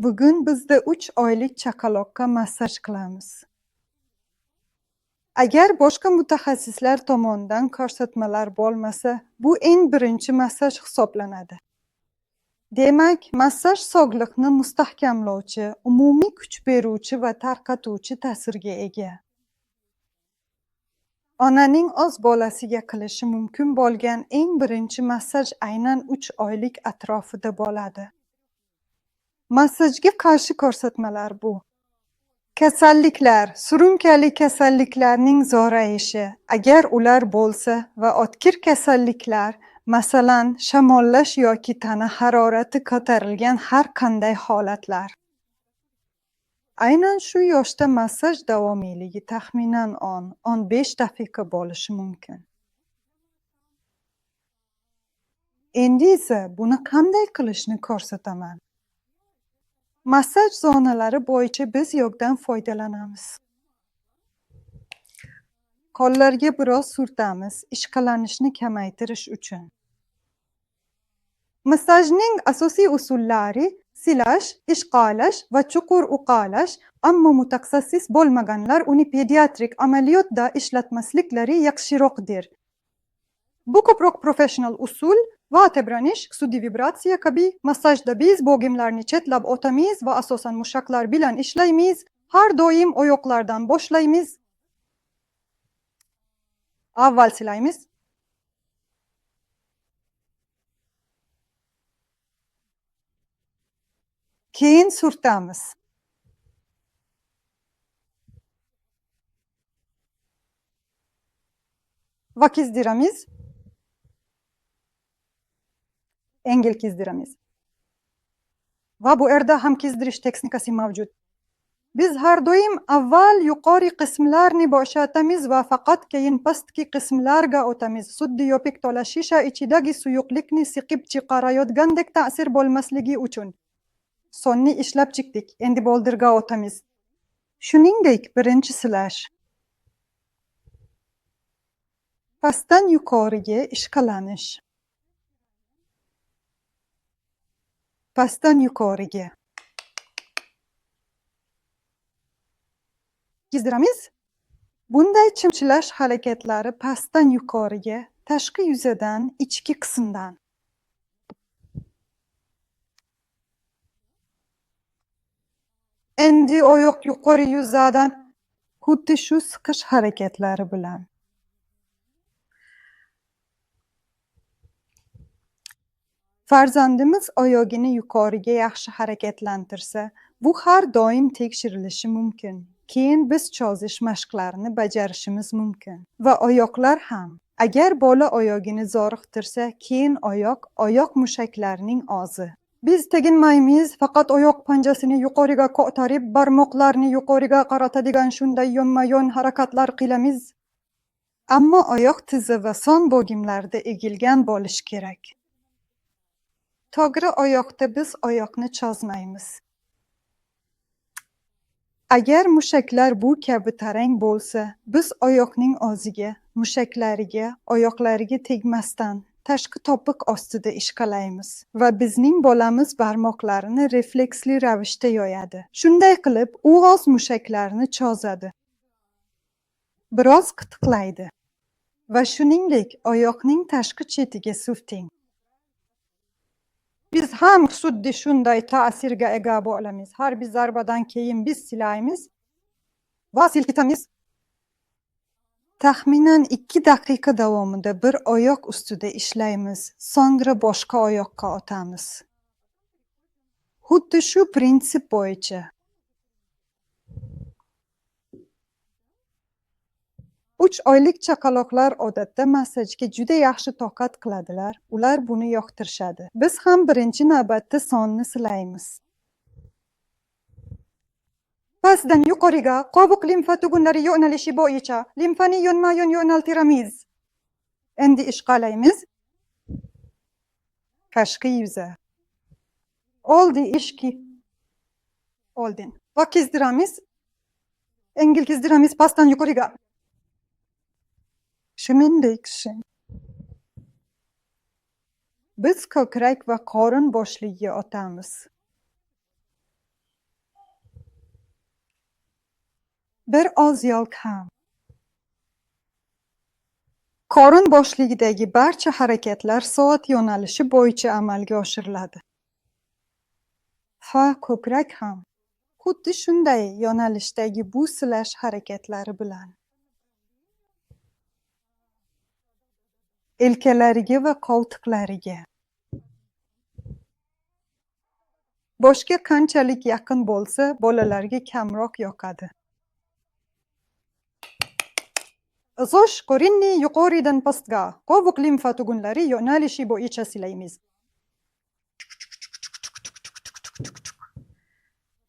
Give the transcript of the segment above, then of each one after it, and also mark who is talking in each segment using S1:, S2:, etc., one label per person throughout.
S1: Bugun bizda 3 oylik chaqaloqqa massaj qilamiz. Agar boshqa mutaxassislar tomonidan ko'rsatmalar bo'lmasa, bu eng birinchi massaj hisoblanadi. Demak, massaj sog'liqni mustahkamlovchi, umumiy kuch beruvchi va tarqatuvchi ta'sirga ega. Onaning o'z bolasiga qilishi mumkin bo'lgan eng birinchi massaj aynan 3 oylik atrofida bo'ladi. Massajga qarshi ko'rsatmalar bu. Kasalliklar, surunkali kasalliklarning zo'rayishi, agar ular bo'lsa va o'tkir kasalliklar, masalan, shamollash yoki tana harorati ko'tarilgan har qanday holatlar. Aynan shu yoshda massaj davomiyligi taxminan 10-15 daqiqa bo'lishi mumkin. Endi esa buni qanday qilishni ko'rsataman. Massaj zonalari bo'yicha biz yogdan foydalanamiz. Qo'llarga biroz surtamiz, ishqalanishni kamaytirish uchun. Massajning asosiy usullari silash, ishqalash va chuqur uqalash, ammo mutaxassis bo'lmaganlar uni pediatrik amaliyotda ishlatmasliklari yaxshiroqdir. Bu ko'proq professional usul va tebranish, suddiy vibratsiya kabi massajda biz bo'gimlarni chetlab o'tamiz va asosan mushaklar bilan ishlaymiz. Har doim oyoqlardan boshlaymiz. Avval silaymiz. Keyin surtamiz. Va kezdiramiz. Engel kezdiramiz. Va bu yerda ham kezdirish texnikasi mavjud. Biz har doim avval yuqori qismlarni bo'shatamiz va faqat keyin pastki qismlarga o'tamiz. Suddiy yopik to'la shisha ichidagi suyuqlikni siqib chiqarayotgandek ta'sir bo'lmasligi uchun. Sonni ishlab chiqdik. Endi boldirga o'tamiz. Shuningdek, birinchi silash. Pastdan yuqoriga ishqalanish. Pastdan yuqoriga. Kezdiramiz. Bunday chimchilash harakatlari pastdan yuqoriga, tashqi yuzadan ichki qismdan. Endi oyoq yuqori yuzadan xuddi shu siqish harakatlari bilan. Farzandimiz oyog'ini yuqoriga yaxshi harakatlantirsa, bu har doim tekshirilishi mumkin. Keyin biz cho'zish mashqlarini bajarishimiz mumkin. Va oyoqlar ham. Agar bola oyog'ini zo'riqtirsa, keyin oyoq mushaklarining o'zi. Biz teginmaymiz, faqat oyoq panjasini yuqoriga ko'tarib, barmoqlarni yuqoriga qaratadigan shunday yonma-yon harakatlar qilamiz. Ammo oyoq tizi va son bo'gimlarda egilgan bo'lishi kerak. To'g'ri oyoqda biz oyoqni cho'zmaymiz. Agar mushaklar bu kabi tarang bo'lsa, biz oyoqning o'ziga, mushaklariga, oyoqlariga tegmasdan tashqi topiq ostida ishqalaymiz va bizning bolamiz barmoqlarini refleksli ravishda yoyadi. Shunday qilib, u o'z mushaklarini cho'zadi. Biroz qitiqlaydi va shuningdek, oyoqning tashqi chetiga surting. Biz ham xuddi shunday ta'sirga ega bo'lamiz. Har bir zarbadan keyin biz silaymiz va silkitamiz. Taxminan 2 daqiqa davomida bir oyoq ustida ishlaymiz, so'ngra boshqa oyoqqa o'tamiz. Xuddi shu prinsip bo'yicha. 3 oylik chaqaloqlar odatda massajga juda yaxshi toqat qiladilar. Ular buni yoqtirishadi. Biz ham birinchi navbatda sonni silaymiz. Pastdan yuqoriga qobiq limfa tugunlari yo'nalishi bo'yicha limfani yonma-yon yo'naltiramiz. Endi ishqalaymiz. Tashqi yuza. Oldi ishki. Oldin. Va kezdiramiz. Engel kezdiramiz pastdan yuqoriga. Shuningdek, biz ko'krak va qorin bo'shligiga o'tamiz. Bir oz yolk ham. Qorin boshligidagi barcha harakatlar soat yo'nalishi bo'yicha amalga oshiriladi. Va ko'krak ham xuddi shunday yo'nalishdagi bu silash harakatlari bilan. Elkalariga va qo'ltiqlariga. Boshga qanchalik yaqin bo'lsa, bolalarga kamroq yoqadi. Izosh qorinni yuqoridan pastga, qovuq limfa tugunlari yo'nalishi bo'yicha silaymiz.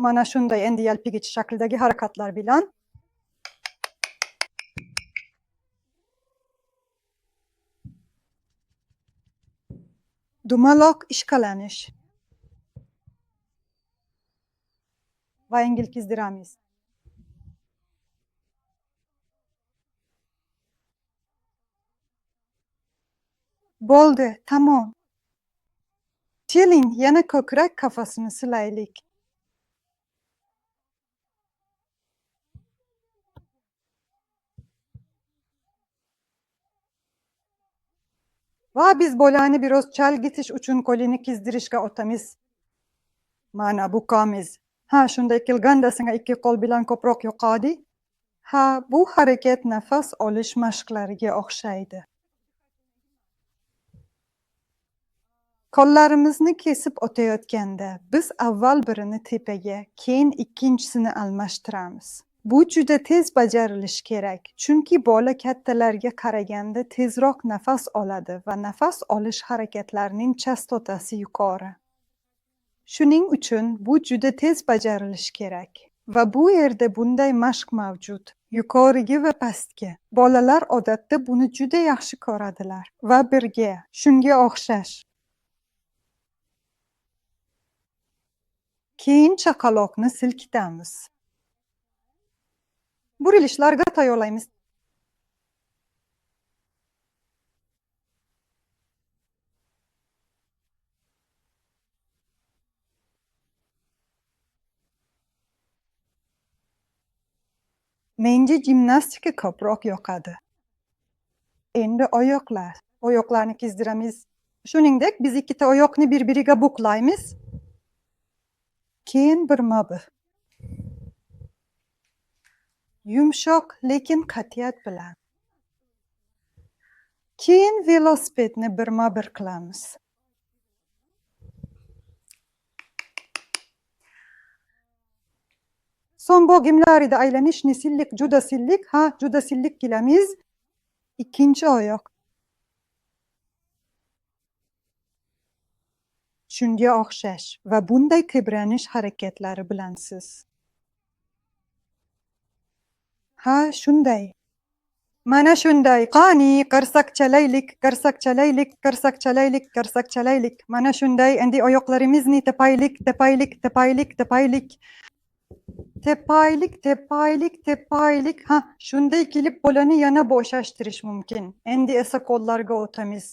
S1: Mana shunday endi yalpigich shakldagi harakatlar bilan dumaloq ishqalanish va yengil kizdiramiz. Bo'ldi, tamom. Keling, yana ko'krak qafasini silaylik. Va biz bolani biroz chalg'itish uchun qo'lini kizdirishga o'tamiz. Mana bu qamiz. Ha, shunday qilganda senga ikki qo'l bilan ko'proq yoqadi. Ha, bu harakat nafas olish mashqlariga o'xshaydi. Qo'llarimizni kesib o'tayotganda biz avval birini tepaga, keyin ikkinchisini almashtiramiz. Bu juda tez bajarilishi kerak, chunki bola kattalarga qaraganda tezroq nafas oladi va nafas olish harakatlarining chastotasi yuqori. Shuning uchun bu juda tez bajarilishi kerak. Va bu yerda bunday mashq mavjud, yuqoriga va pastga. Bolalar odatda buni juda yaxshi ko'radilar va birga, shunga o'xshash. Keyin chaqaloqni silkitamiz. Burilishlarga tayyorlaymiz. Menga gimnastika ko'proq yoqadi. Endi oyoqlar. Oyoqlarni kizdiramiz. Shuningdek, biz ikkita oyoqni bir-biriga buklaymiz. Keyin birma-bir. Yumshoq, lekin qat'iyat bilan. Keyin velosipedni birma-bir qilamiz. So'ng bo'g'imlarida aylanishni sillik, juda sillik, juda sillik qilamiz. Ikkinchi oyoq. Shunga o'xshash va bunday tebranish harakatlari bilan siz. Ha, shunday. Mana shunday. Qani, qarsak chalaylik, qarsak chalaylik, qarsak chalaylik, qarsak chalaylik. Mana shunday. Endi oyoqlarimizni tepaylik, tepaylik, tepaylik, tepaylik. Tepaylik, tepaylik, tepaylik. Ha, shunday qilib bolani yana bo'shashtirish mumkin. Endi esa qo'llarga o'tamiz.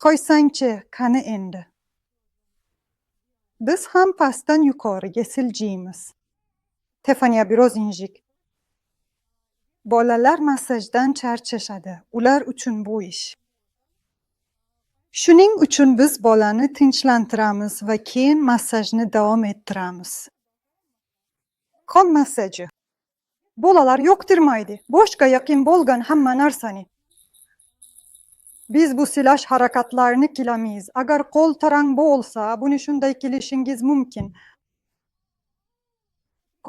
S1: Qo'ysangchi, qani endi. Biz ham pastdan yuqoriga siljiymiz. Stefaniya biroz injik. Bolalar massajdan charchashadi. Ular uchun bu ish. Shuning uchun biz bolani tinchlantiramiz va keyin massajni davom ettiramiz. Qo'l massaji. Bolalar yoqtirmaydi. Boshqa yaqin bo'lgan hamma narsani. Biz bu silash harakatlarini qilamiz. Agar qo'l tarang bo'lsa, buni shunday qilishingiz mumkin.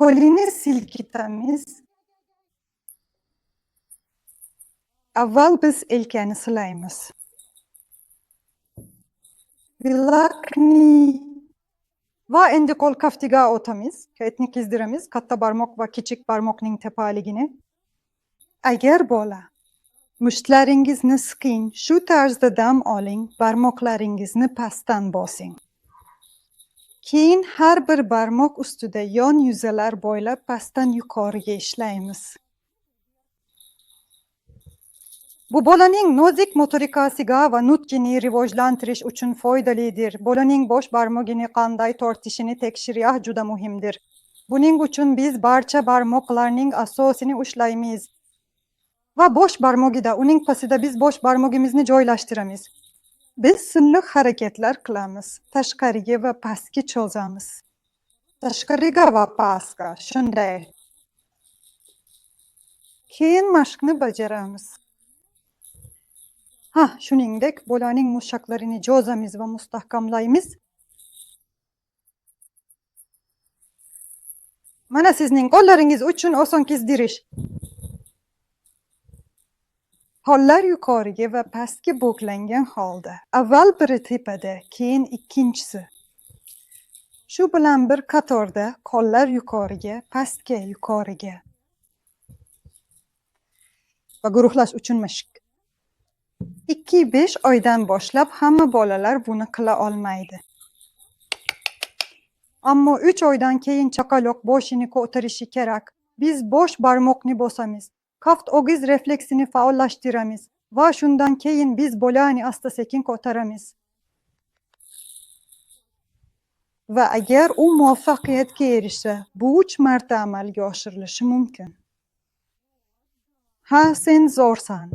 S1: Qo'lini silkitamiz. Avval biz elkani silaymiz. Bilakni. Va endi qo'l kaftiga o'tamiz. Kaytni kizdiramiz. Katta barmoq va kichik barmoqning tepaligini. Agar bola mushtlaringizni siqing, shu tarzda dam oling, barmoqlaringizni pastdan bosing. Keyin har bir barmoq ustida yon yuzalar bo'ylab pastdan yuqoriga ishlaymiz. Bu bolaning nozik motorikasiga va nutqini rivojlantirish uchun foydalidir. Bolaning bosh barmog'ini qanday tortishini tekshirish juda muhimdir. Buning uchun biz barcha barmoqlarning asosini ushlaymiz va bosh barmog'ida, uning pastida biz bosh barmog'imizni joylashtiramiz. Biz silliq harakatlar qilamiz. Tashqariga va pastga cho'zamiz. Tashqariga va pastga, shunday. Keyin mashqni bajaramiz. Shuningdek, bolaning mushaklarini cho'zamiz va mustahkamlaymiz. Mana sizning qo'llaringiz uchun oson kezdirish. Qo'llar yuqoriga va pastga buklangan holda. Avval biri tepada, keyin ikkinchisi. Shu bilan bir qatorda qo'llar yuqoriga, pastga, yuqoriga. Va guruhlash uchun mashq. 2-5 oydan boshlab hamma bolalar buni qila olmaydi. Ammo 3 oydan keyin chaqaloq boshini ko'tarishi kerak. Biz bosh barmoqni bosamiz. Kaft og'iz refleksini faollashtiramiz va shundan keyin biz bolani asta-sekin ko'taramiz. Va agar u muvaffaqiyatga erishsa, bu 3 marta amalga oshirilishi mumkin. Sen zo'rsan.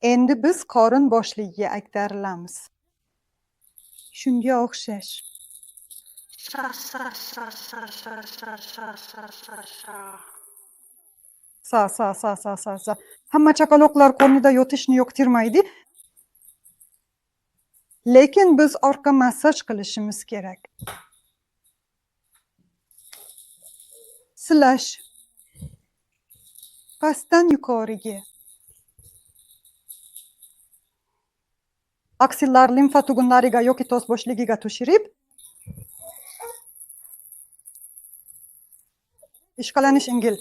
S1: Endi biz qorin bo'shligiga ag'darilamiz. Shunga o'xshash. Sa. Hamma chaqaloqlar qornida yotishni yoqtirmaydi. Lekin biz orqa massaj qilishimiz kerak. Silash. Pastdan yuqoriga. Aksillar limfa tugunlariga yoki tos bo'shligiga tushirib, ishqalanish yengil.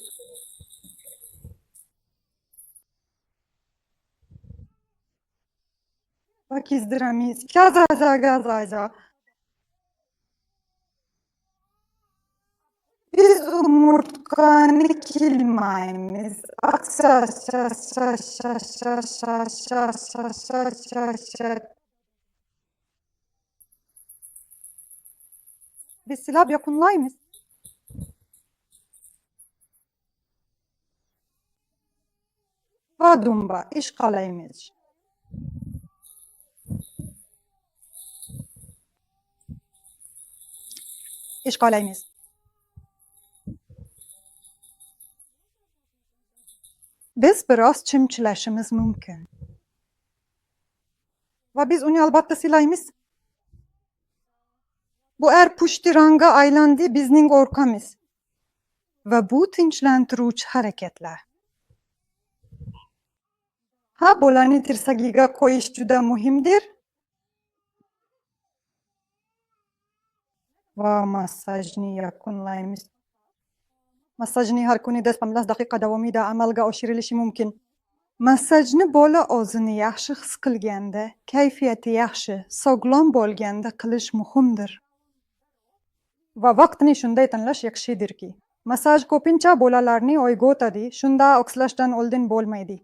S1: Va kezdiramiz. Gaza. Biz umurtqani kilmaymiz. Biz silab yakunlaymiz. Va dumba ishqalaymiz. Biz biroz chimchilashimiz mumkin. Va biz uni albatta silaymiz. Bu pushti rangga aylandi bizning orqamiz. Va bu tinchlantiruvchi harakatlar. Bolani tirsagiga qo'yish juda muhimdir. Va massajni yakunlaymiz. Massajni har kuni 10-15 daqiqa davomida amalga oshirilishi mumkin. Massajni bola o'zini yaxshi his qilganda, kayfiyati yaxshi, sog'lom bo'lganda qilish muhimdir. Va vaqtini shunday tanlash yaxshidirki, massaj ko'pincha bolalarni o'yga o'tadi, shunda oksilashdan oldin bo'lmaydi.